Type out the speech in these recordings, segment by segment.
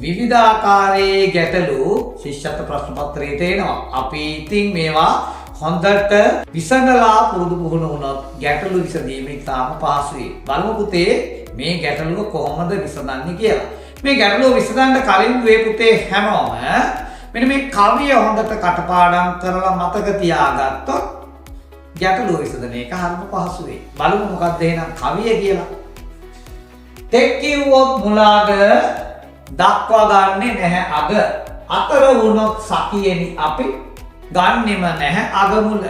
විවිධාකාරයේ ගැටලු ශිෂ්‍යත්ව ප්‍රශ්න පත්‍රයේ තේනවා. අපි ඉතින් මේවා හොඳට විසඳලා පුරුදු පුහුණු වුණොත් ගැටලු විසඳීම ඉතාම පහසුයි. බලමු පුතේ මේ ගැටලුව කොහොමද විසඳන්නේ කියලා. මේ ගැටලුව විසඳන්න කලින් මේ පුතේ හැමෝම මෙන්න මේ කවිය හොඳට කටපාඩම් කරලා මතක තියාගත්තොත් ගැටලුව විසඳන එක හරිම පහසුයි. බලමු මොකක්ද එහෙනම් කවිය කියලා. තෙක් කිව්වොත් මුලාග දක්වා ගන්නේ නැහැ අග. අතර වුණොත් සකියෙනි අපි ගන්නෙම නැහැ අග මුල.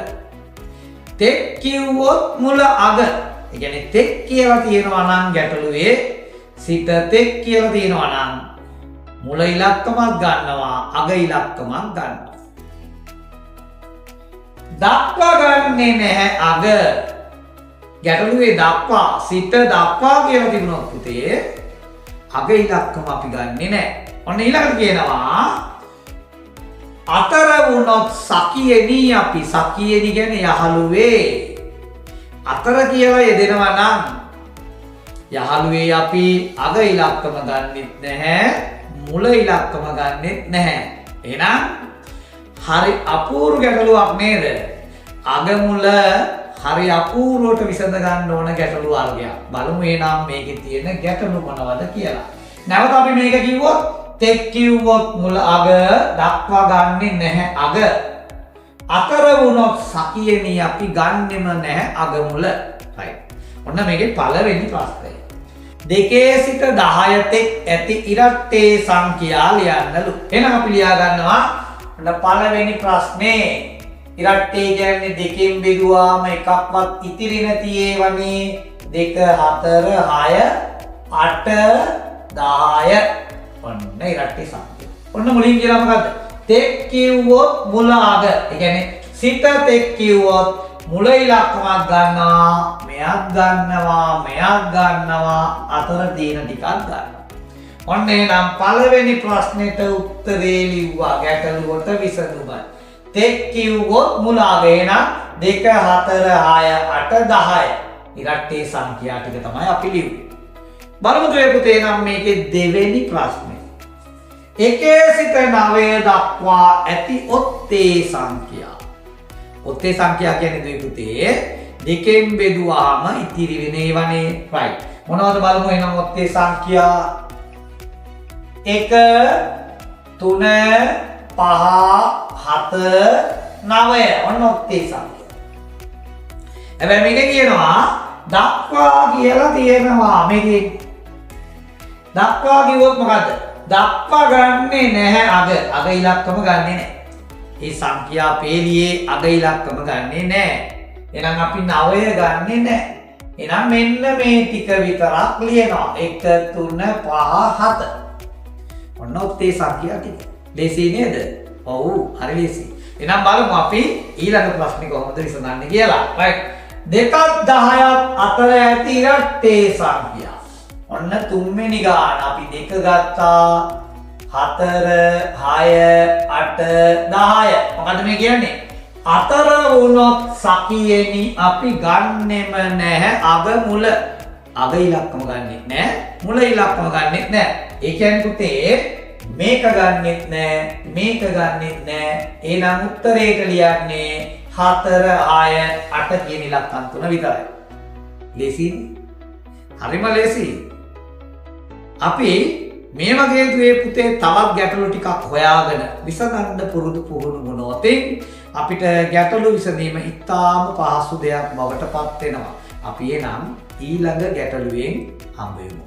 තෙක් කිව්වොත් මුල අග. ඒ කියන්නේ තෙක් කියලා තියෙනවා නම් ගැටලුවේ සිත තෙක් කියලා තියෙනවා නම් මුල ඉලක්කමක් ගන්නවා අග ඉලක්කමක් ගන්නවා. දක්වා ගන්නේ නැහැ අග. ගැටලුවේ දක්වා සිත දක්වා කියලා තිබුණොත් පුතේ අග ඉලක්කම අපි ගන්නෙ නැහැ. ඔන්න ඊළඟට කියනවා අතර වුණොත් සකියෙනි අපි. සකියෙනි කියන්නේ යහළුවේ. අතර කියලා යෙදෙනවා නම් යහළුවේ අපි අග ඉලක්කම ගන්නෙත් නැහැ මුල ඉලක්කම ගන්නෙත් නැහැ. එහෙනම් හරි අපූර්ව ගැටලුවක් නේද? අග මුල හරි අපූර්වට විසඳ ගන්න ඕන ගැටලු වර්ගයක්. බලමු එහෙනම් මේකේ තියෙන ගැටලු මොනවද කියලා. නැවත අපි මේක කිව්වොත් තෙක් කිව්වොත් මුල අග දක්වා ගන්නේ නැහැ අග. අතර වුණොත් සකියෙනි අපි ගන්නෙම නැහැ අග මුල. right. ඔන්න මේකේ පළවෙනි ප්‍රශ්නය. 2 සිට 10 තෙක් ඇති ඉරට්ටේ සංඛ්‍යා ලියන්නලු. එහෙනම් අපි ලියා ගන්නවා ඔන්න පළවෙනි ප්‍රශ්නේ. ඉරට්ටේ කියන්නේ දෙකෙන් බෙදුවාම එකක්වත් ඉතිරි නැති ඒවනේ. 2 4 6 8 10. ඔන්න ඉරට්ටේ සංඛ්‍යා. ඔන්න මුලින් කියලා මොකද්ද? තෙක් කිව්වොත් මුල අග. ඒ කියන්නේ සිත තෙක් කිව්වොත් මුල ඉලක්කමක් ගන්නවා, මෙයක් ගන්නවා, මෙයක් ගන්නවා, අතර තියෙන ටිකක් ගන්නවා. ඔන්න එහෙනම් පළවෙනි ප්‍රශ්නෙට උත්තරේ ලිව්වා ගැටලුවට විසඳුම. තෙක් කිව්වොත් මුල අග. එහෙනම් 2 4 6 8 10. ඉරට්ටේ සංඛ්‍යා ටික තමයි අපි ලිව්වේ. බලමු පුතේ නම් මේකේ දෙවෙනි ප්‍රශ්නේ. 1 සිට 9 දක්වා ඇති ඔත්තේ සංඛ්‍යා. ඔත්තේ සංඛ්‍යා කියන්නේ පුතේ දෙකෙන් බෙදුවාම ඉතිරි වෙන ඒවානේ. right. මොනවද බලමු එහෙනම් ඔත්තේ සංඛ්‍යා? 1 3 5 7 9. ඔන්න ඔත්තේ සංඛ්‍යා. හැබැයි මේක කියනවා දක්වා කියලා තියෙනවා. මේකේ දක්වා කිව්වොත් මොකද්ද? දක්වා ගන්නේ නැහැ අග. අග ඉලක්කම ගන්නෙ නැහැ. මේ සංඛ්‍යා පේලියේ අග ඉලක්කම ගන්නෙ නැහැ. එහෙනම් අපි 9 ගන්නෙ නැහැ. එහෙනම් මෙන්න මේ ටික විතරක් ලියනවා. 1 3 5 7. ඔන්න ඔත්තේ සංඛ්‍යා ටික. ලේසි නේද? ඔව් හරි ලේසි. එහෙනම් බලමු අපි ඊළඟ ප්‍රශ්නේ කොහොමද විසඳන්නේ කියලා. right. 2ක් 10ක් අතර ඇති ඉරට්ටේ සංඛ්‍යා. ඔන්න තුන්වෙනි ගාන අපි 2 ගත්තා 4 6 8 10. මොකද මේ කියන්නේ? අතර වුණොත් සකියෙනි අපි ගන්නෙම නැහැ අග මුල. අග ඉලක්කම ගන්නෙත් නැහැ මුල ඉලක්කම ගන්නෙත් නැහැ. ඒ කියන්නේ පුතේ මේක ගන්නෙත් නැහැ මේක ගන්නෙත් නැහැ. එහෙනම් උත්තරේට ලියන්නේ 4 6 8 කියන ඉලක්කම් තුන විතරයි. ලේසියි. හරිම ලේසියි. අපි මේ වගේ දුවේ පුතේ තවත් ගැටලු ටිකක් හොයාගෙන විසඳන්න පුරුදු පුහුණු වුණොත් අපිට ගැටලු විසඳීම ඉතාම පහසු දෙයක් බවට පත් වෙනවා. අපි එනම් ඊළඟ ගැටලුවෙන් හම්බ වෙමු.